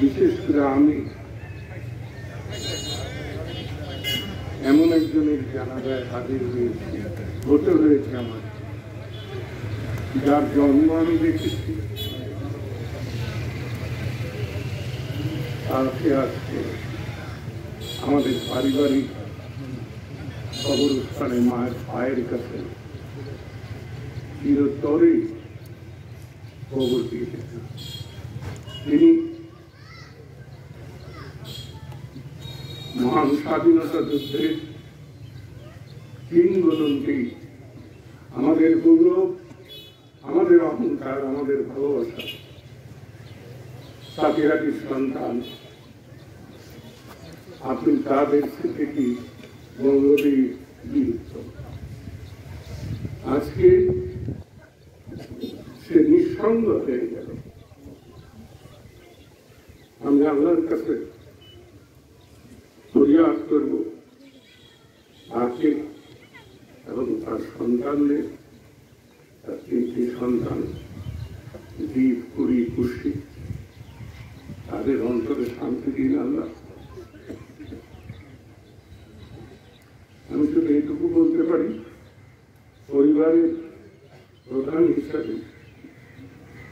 বিশেষ করে আমি এমন একজনের জানাজায় হাজির হয়েছি, হতে হয়েছে আমার, যার জন্ম আমি দেখেছি, তাকে আজকে আমাদের পারিবারিক কবরস্থানে মায়ের পায়ের কাছে চিরতরে কবর দিয়েছেন। তিনি মহান স্বাধীনতা যুদ্ধের কিংবদন্তি, আমাদের গৌরব, আমাদের অহংকার, আমাদের ভালোবাসা, সাথীরাটি সন্তান আপনি তাদের থেকে গৌরবী বিলুপ্ত। আজকে সে নিঃসঙ্গ হয়ে গেল। আমি আল্লাহর কাছে ফরিয়াদ করব তাকে এবং তার সন্তানদের, তার 3টি সন্তান, দীপ, কুড়ি, খুশি, তাদের অন্তরে শান্তি দিন আল্লাহ। আমি শুধু এইটুকু বলতে পারি, পরিবারের প্রধান হিসাবে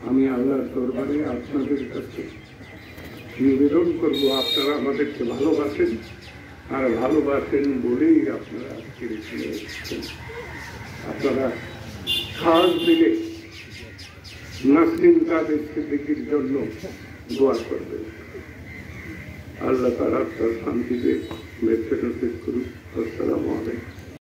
আমি আল্লাহর দরবারে আপনাদের কাছে নিবেদন করব, আপনারা আমাদেরকে ভালোবাসেন, আর ভালোবাসেন বলেই আপনারা আজকে এখানে এসেছেন। আপনারা খাস দিলে নাসরিন কাদের সিদ্দিকীর জন্য দোয়া করবেন। আল্লাহ তাআলা তার শান্তিতে বেঁচে থাকতে করুন। আসসালামু আলাইকুম।